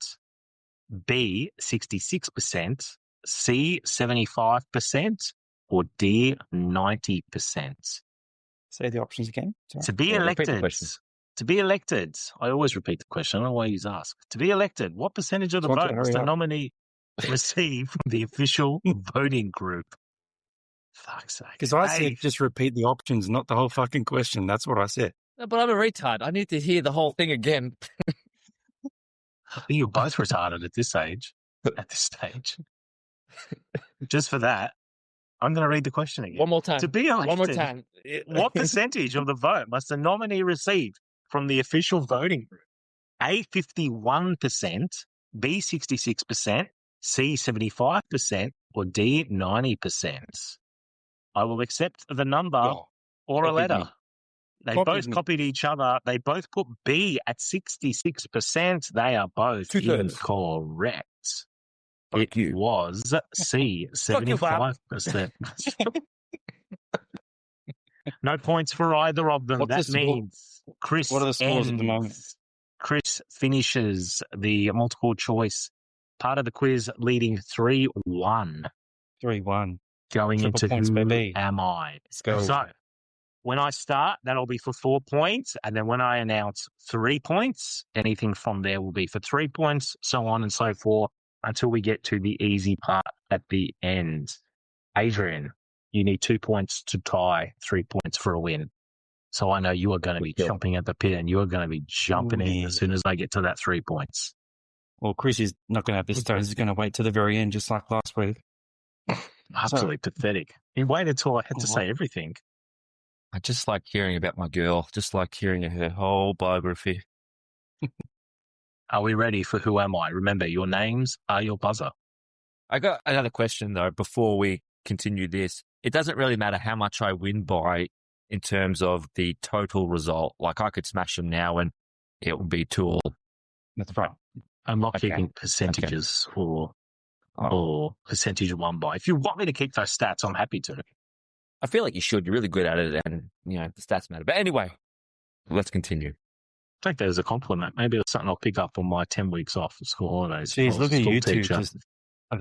B, 66%, C, 75%, or D, 90%? Say the options again. Sorry. To be elected, I always repeat the question. I don't know why you ask. To be elected, what percentage of the vote must a nominee receive from the official voting group? Fuck's sake. Because I said just repeat the options, not the whole fucking question. That's what I said. No, but I'm a retard. I need to hear the whole thing again. I think you're both retarded at this age. Just for that, I'm going to read the question again. One more time. To be elected, One more time. what percentage of the vote must a nominee receive from the official voting group? A, 51%, B, 66%, C, 75%, or D, 90%? I will accept the number or a letter. They both copied each other. They both put B at 66%. They are both incorrect. It was C, 75%. No points for either of them. That means Chris What are the scores at the moment? Chris finishes the multiple choice part of the quiz leading 3-1. 3-1. Going Triple into points, who baby. am I? Let's go. So when I start, that'll be for 4 points. And then when I announce 3 points, anything from there will be for 3 points, so on and so forth, until we get to the easy part at the end. Adrian, you need 2 points to tie, 3 points for a win. So I know you are going to be chomping at the bit and you are going to be jumping in as soon as I get to that 3 points. Well, Chris is not going to have this turn. He's going to wait to the very end, just like last week. Absolutely pathetic. He waited until I had to say everything. I just like hearing about my girl, just like hearing her whole biography. Are we ready for Who Am I? Remember, your names are your buzzer. I got another question, though, before we continue this. It doesn't really matter how much I win by in terms of the total result. Like, I could smash them now and it would be 2-2. That's right. I'm not keeping percentages or percentage won by. If you want me to keep those stats, I'm happy to. I feel like you should. You're really good at it, and, you know, the stats matter. But anyway, let's continue. I think there's a compliment. Maybe it's something I'll pick up on my 10 weeks off of school holidays. Jeez, look at you two just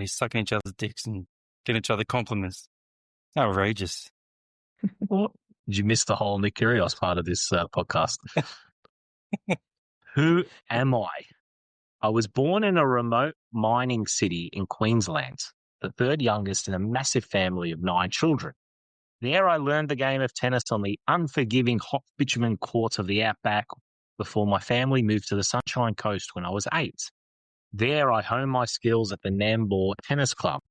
sucking each other's dicks and getting each other compliments. Outrageous. What? Did you miss the whole Nick Kyrgios part of this podcast? Who am I? I was born in a remote mining city in Queensland, the third youngest in a massive family of 9 children. There I learned the game of tennis on the unforgiving hot bitumen courts of the outback before my family moved to the Sunshine Coast when I was 8. There I honed my skills at the Nambour Tennis Club.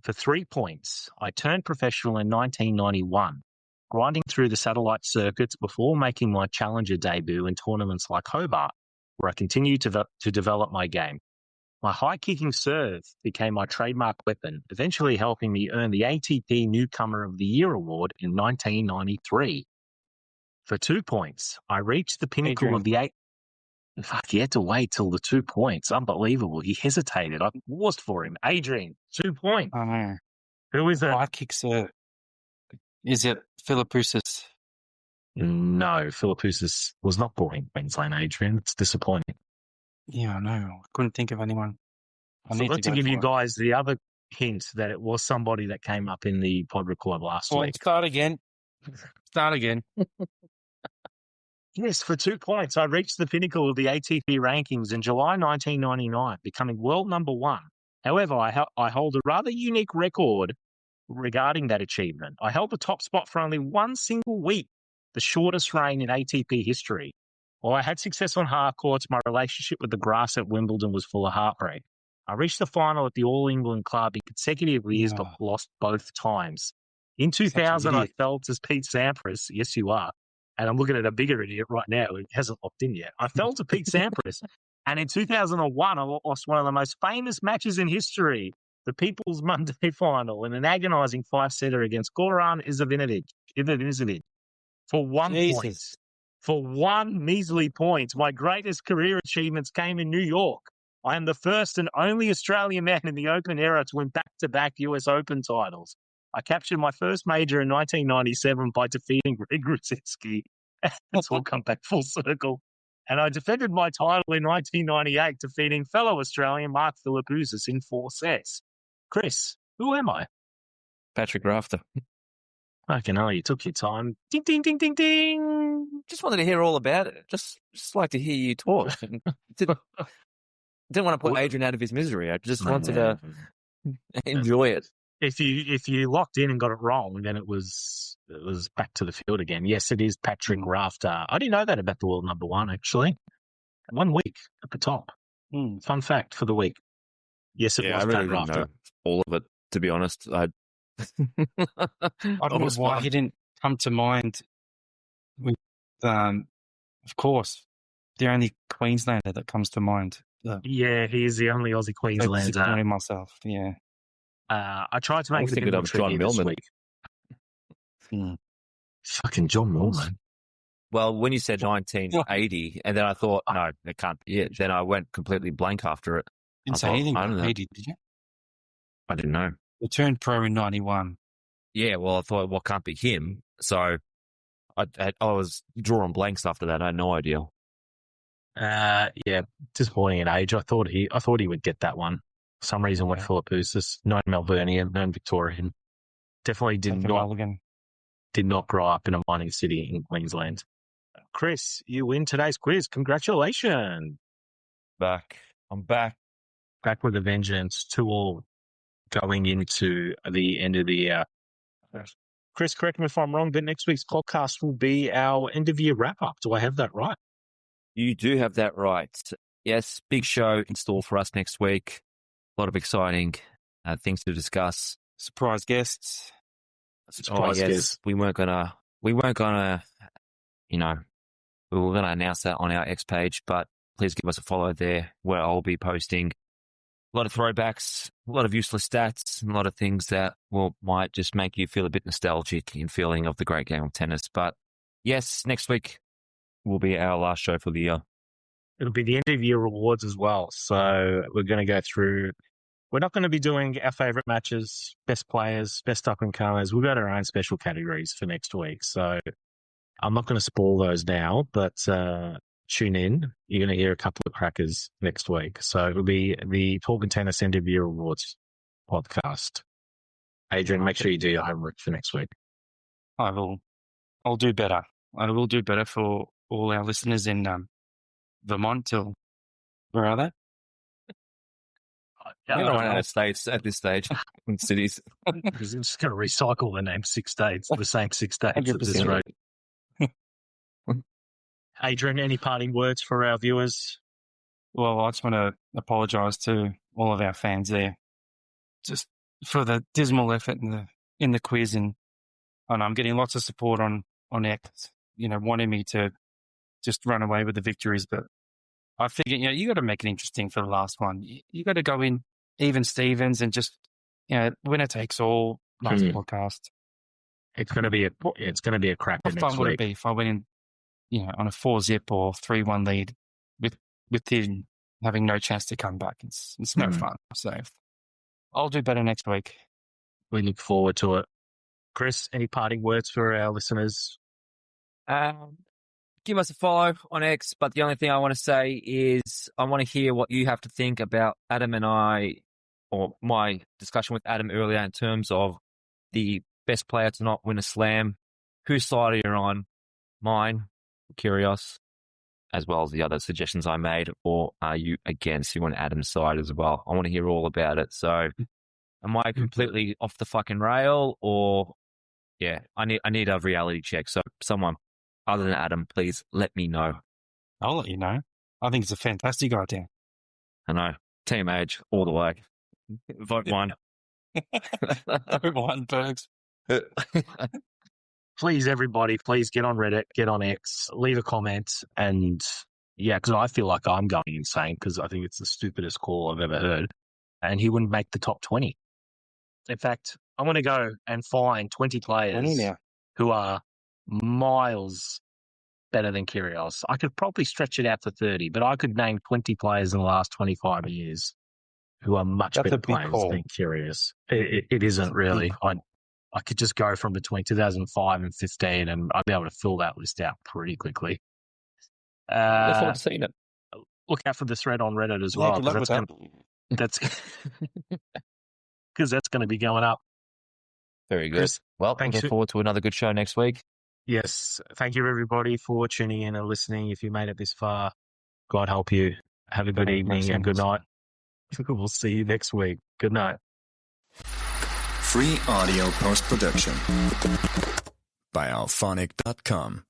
For 3 points, I turned professional in 1991, grinding through the satellite circuits before making my challenger debut in tournaments like Hobart, where I continued to develop my game. My high-kicking serve became my trademark weapon, eventually helping me earn the ATP Newcomer of the Year award in 1993. For 2 points, I reached the pinnacle of the eight. Fuck, he had to wait till the 2 points. Unbelievable. He hesitated. I paused for him. Adrian, 2 points. I know. Who is it? High-kick serve. Is it Philippoussis? No, Philippoussis was not born in Queensland, Adrian. It's disappointing. Yeah, I know. I couldn't think of anyone. I forgot to give you guys the other hint that it was somebody that came up in the pod record last week. Start again. Yes, for 2 points, I reached the pinnacle of the ATP rankings in July 1999, becoming world number 1. However, I hold a rather unique record regarding that achievement. I held the top spot for only one single week, the shortest reign in ATP history. While I had success on hard courts, my relationship with the grass at Wimbledon was full of heartbreak. I reached the final at the All England Club in consecutive years, but lost both times. In 2000, I fell to Pete Sampras. Yes, you are. And I'm looking at a bigger idiot right now who hasn't locked in yet. I fell to Pete Sampras. And in 2001, I lost one of the most famous matches in history, the People's Monday Final, in an agonising 5-setter against Goran Ivanisevic. For 1 point. For 1 measly point, my greatest career achievements came in New York. I am the first and only Australian man in the Open era to win back-to-back US Open titles. I captured my first major in 1997 by defeating Greg Rusedski. It's all come back full circle. And I defended my title in 1998, defeating fellow Australian Mark Philippoussis in 4 sets. Chris, who am I? Patrick Rafter. Fucking hell, you took your time. Ding, ding, ding, ding, ding. Just wanted to hear all about it. Just like to hear you talk. Didn't want to put Adrian out of his misery. I just wanted to enjoy it. If you locked in and got it wrong, then it was back to the field again. Yes, it is Patrick Rafter. I didn't know that about the world number 1, actually. 1 week at the top. Fun fact for the week. Yes, it was Patrick Rafter. Know all of it, to be honest. I don't know why he didn't come to mind with, of course, the only Queenslander that comes to mind. Yeah, he is the only Aussie Queenslander. Myself, yeah. I tried to make it a bit more tricky this week. Fucking John Millman. Well, when you said 1980, and then I thought, no, it can't be it. Then I went completely blank after it. Didn't say anything about 80, did you? I didn't know. He turned pro in 91. Yeah, well, I thought, well, can't be him. So I was drawing blanks after that. I had no idea. Yeah, disappointing at age. I thought he would get that one. For some reason went Philippoussis, non Melburnian, non Victorian. Definitely did not grow up in a mining city in Queensland. Chris, you win today's quiz. Congratulations. I'm back. Back with a vengeance, 2-2 going into the end of the year. Chris, correct me if I'm wrong, but next week's podcast will be our end of year wrap up. Do I have that right? You do have that right. Yes, big show in store for us next week. A lot of exciting things to discuss. Surprise guests. Guests. We weren't gonna, we were gonna announce that on our X page, but please give us a follow there where I'll be posting a lot of throwbacks, a lot of useless stats, and a lot of things that might just make you feel a bit nostalgic in feeling of the great game of tennis. But yes, next week will be our last show for the year. It'll be the end of year awards as well. So we're going to go through. We're not going to be doing our favourite matches, best players, best up and comers. We've got our own special categories for next week. So I'm not going to spoil those now, but tune in. You're going to hear a couple of crackers next week. So it'll be the Talking Tennis End of Year Awards podcast. Adrian, make sure you do your homework for next week. I'll do better. I will do better for all our listeners in Vermont. Where are they? United States at this stage in cities. Because I'm just going to recycle the name 6 states, the same 6 states at this rate. Adrian, any parting words for our viewers? Well, I just want to apologise to all of our fans there, just for the dismal effort in the quiz, and I'm getting lots of support on X, wanting me to just run away with the victories, but I figured, you got to make it interesting for the last one. You got to go in even Stevens and just, winner takes all. Last podcast. It's going to be a cracker next week. How fun would it be if I went in, on a 4-0 or 3-1 lead with him having no chance to come back? It's no fun. So I'll do better next week. We look forward to it. Chris, any parting words for our listeners? Give us a follow on X, but the only thing I want to say is I want to hear what you have to think about Adam and I, or my discussion with Adam earlier in terms of the best player to not win a slam. Whose side are you on? Mine, Kyrgios, as well as the other suggestions I made, or are you against? You on Adam's side as well? I want to hear all about it. So am I completely off the fucking rail, or I need a reality check. So someone other than Adam, please let me know. I'll let you know. I think it's a fantastic idea. I know. Team Age, all the way. Vote 1. Vote 1, Bergs. Please, everybody, please get on Reddit, get on X, leave a comment. And because I feel like I'm going insane because I think it's the stupidest call I've ever heard. And he wouldn't make the top 20. In fact, I want to go and find 20 players who are miles better than Kyrgios. I could probably stretch it out to 30, but I could name 20 players in the last 25 years who are much better players than Kyrgios. It isn't really. I could just go from between 2005 and 15 and I'd be able to fill that list out pretty quickly. Look forward to seeing it. Look out for the thread on Reddit as well. That's because that's going to be going up. Very good. Chris, well, I look forward to another good show next week. Yes. Thank you, everybody, for tuning in and listening. If you made it this far, God help you. Have a good evening and good night. We'll see you next week. Good night. Free audio post-production by alphonic.com.